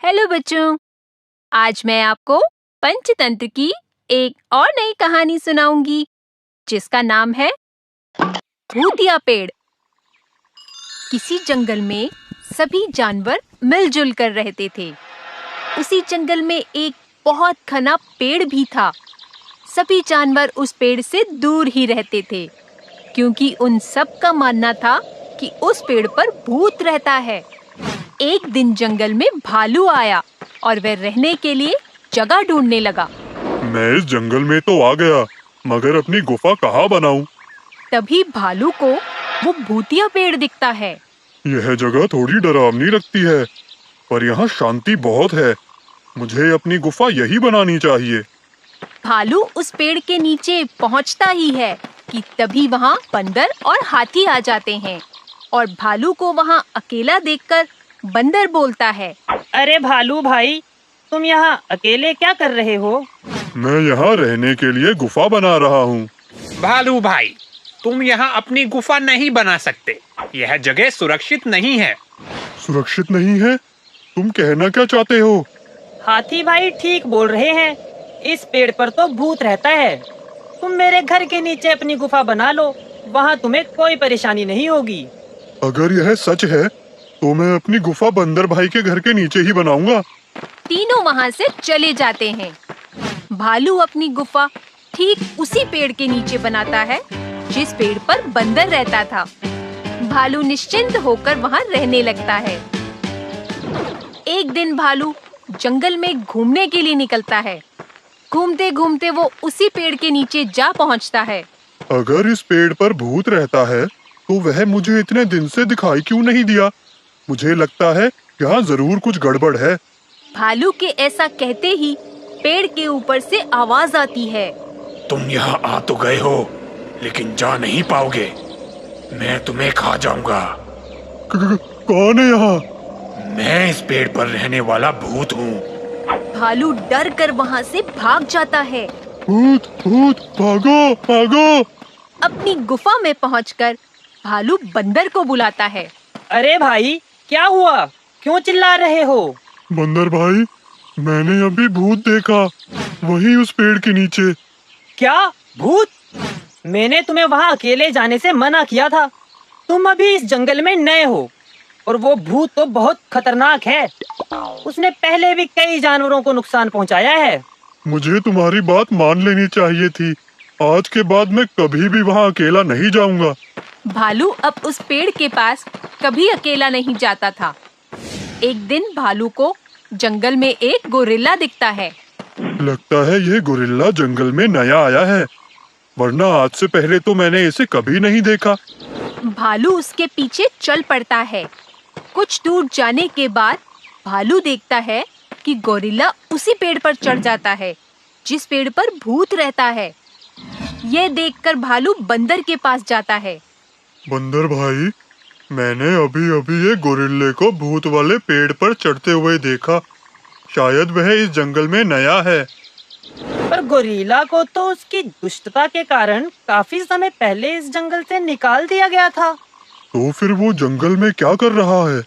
Hello बच्चों, आज मैं आपको पंचतंत्र की एक और नई कहानी सुनाऊंगी जिसका नाम है भूतिया पेड़। किसी जंगल में सभी जानवर मिलजुल कर रहते थे। उसी जंगल में एक बहुत घना पेड़ भी था। सभी जानवर उस पेड़ से दूर ही रहते थे क्योंकि उन सब का मानना था कि उस पेड़ पर भूत रहता है। एक दिन जंगल में भालू आया और वह रहने के लिए जगह ढूंढने लगा। मैं इस जंगल में तो आ गया, मगर अपनी गुफा कहाँ बनाऊं? तभी भालू को वो भूतिया पेड़ दिखता है। यह जगह थोड़ी डरावनी लगती है, पर यहाँ शांति बहुत है। मुझे अपनी गुफा यही बनानी चाहिए। भालू उस पेड़ के नीचे पहुंचता ही है कि तभी वहाँ बंदर और हाथी आ जाते हैं और भालू को वहाँ अकेला देखकर बंदर बोलता है, अरे भालू भाई, तुम यहाँ अकेले क्या कर रहे हो? मैं यहाँ रहने के लिए गुफा बना रहा हूँ। भालू भाई, तुम यहाँ अपनी गुफा नहीं बना सकते। यह जगह सुरक्षित नहीं है। सुरक्षित नहीं है? तुम कहना क्या चाहते हो? हाथी भाई ठीक बोल रहे हैं। इस पेड़ पर तो भूत रहता है। तुम मेरे घर के नीचे अपनी गुफा बना लो, वहाँ तुम्हें कोई परेशानी नहीं होगी। अगर यह सच है तो मैं अपनी गुफा बंदर भाई के घर के नीचे ही बनाऊंगा। तीनों वहाँ से चले जाते हैं। भालू अपनी गुफा ठीक उसी पेड़ के नीचे बनाता है जिस पेड़ पर बंदर रहता था। भालू निश्चिंत होकर वहाँ रहने लगता है। एक दिन भालू जंगल में घूमने के लिए निकलता है। घूमते घूमते वो उसी पेड़ के नीचे जा पहुँचता है। अगर इस पेड़ पर भूत रहता है तो वह मुझे इतने दिन से दिखाई क्यों नहीं दिया? मुझे लगता है यहाँ जरूर कुछ गड़बड़ है। भालू के ऐसा कहते ही पेड़ के ऊपर से आवाज आती है, तुम यहाँ आ तो गए हो, लेकिन जा नहीं पाओगे। मैं तुम्हें खा जाऊंगा। कौन है यहाँ? मैं इस पेड़ पर रहने वाला भूत हूँ। भालू डर कर वहाँ से भाग जाता है। भूत भूत, भागो भागो! अपनी गुफा में पहुंचकर भालू बंदर को बुलाता है। अरे भाई, क्या हुआ? क्यों चिल्ला रहे हो? बंदर भाई, मैंने अभी भूत देखा, वही उस पेड़ के नीचे। क्या भूत? मैंने तुम्हें वहाँ अकेले जाने से मना किया था। तुम अभी इस जंगल में नए हो और वो भूत तो बहुत खतरनाक है। उसने पहले भी कई जानवरों को नुकसान पहुँचाया है। मुझे तुम्हारी बात मान लेनी चाहिए थी। आज के बाद मैं कभी भी वहाँ अकेला नहीं जाऊंगा। भालू अब उस पेड़ के पास कभी अकेला नहीं जाता था। एक दिन भालू को जंगल में एक गोरिल्ला दिखता है। लगता है ये गोरिल्ला जंगल में नया आया है, वरना आज से पहले तो मैंने इसे कभी नहीं देखा। भालू उसके पीछे चल पड़ता है। कुछ दूर जाने के बाद भालू देखता है कि गोरिल्ला उसी पेड़ पर चढ़ जाता है जिस पेड़ पर भूत रहता है। यह देखकर भालू बंदर के पास जाता है। बंदर भाई, मैंने अभी अभी एक गोरिल्ले को भूत वाले पेड़ पर चढ़ते हुए देखा। शायद वह इस जंगल में नया है। पर गोरिल्ला को तो उसकी दुष्टता के कारण काफी समय पहले इस जंगल से निकाल दिया गया था। तो फिर वो जंगल में क्या कर रहा है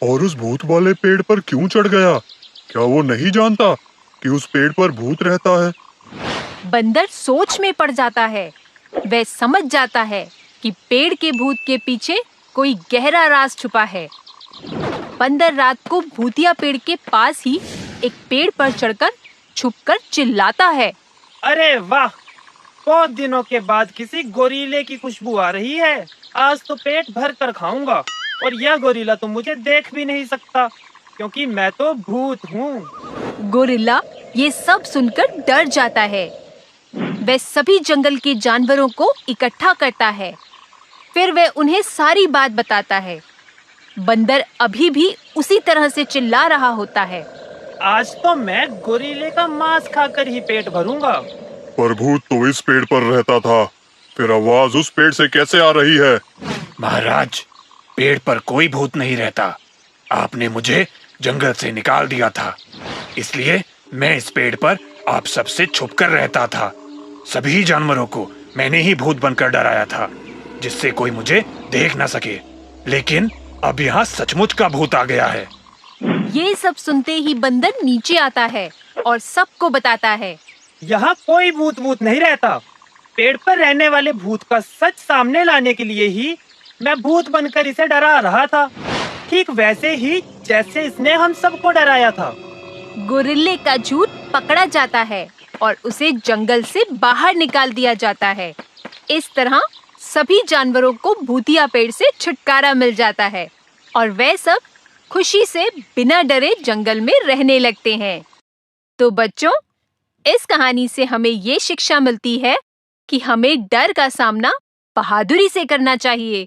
और उस भूत वाले पेड़ पर क्यों चढ़ गया? क्या वो नहीं जानता कि उस पेड़ पर भूत रहता है? बंदर सोच में पड़ जाता है। वह समझ जाता है कि पेड़ के भूत के पीछे कोई गहरा राज छुपा है। बंदर रात को भूतिया पेड़ के पास ही एक पेड़ पर चढ़कर छुपकर चिल्लाता है, अरे वाह, बहुत दिनों के बाद किसी गोरीले की खुशबू आ रही है। आज तो पेट भर कर खाऊंगा और यह गोरीला तो मुझे देख भी नहीं सकता क्योंकि मैं तो भूत हूँ। गोरिल्ला ये सब सुनकर डर जाता है। वह सभी जंगल के जानवरों को इकट्ठा करता है। फिर वह उन्हें सारी बात बताता है। बंदर अभी भी उसी तरह से चिल्ला रहा होता है, आज तो मैं गोरीले का मांस खाकर ही पेट भरूंगा। पर भूत तो इस पेड़ पर रहता था, फिर आवाज उस पेड़ से कैसे आ रही है? महाराज, पेड़ पर कोई भूत नहीं रहता। आपने मुझे जंगल से निकाल दिया था, इसलिए मैं इस पेड़ पर आप सबसे छुपकर रहता था। सभी जानवरों को मैंने ही भूत बनकर डराया था, जिससे कोई मुझे देख न सके। लेकिन अब यहाँ सचमुच का भूत आ गया है। ये सब सुनते ही बंदर नीचे आता है और सबको बताता है। यहाँ कोई भूत वूत नहीं रहता। पेड़ पर रहने वाले भूत का सच सामने लाने के लिए ही मैं भूत बनकर इसे डरा रहा था, ठीक वैसे ही जैसे इसने हम सबको डराया था। गोरिल्ले का झूठ पकड़ा जाता है और उसे जंगल से बाहर निकाल दिया जाता है। इस तरह सभी जानवरों को भूतिया पेड़ से छुटकारा मिल जाता है और वे सब खुशी से बिना डरे जंगल में रहने लगते हैं। तो बच्चों, इस कहानी से हमें ये शिक्षा मिलती है कि हमें डर का सामना बहादुरी से करना चाहिए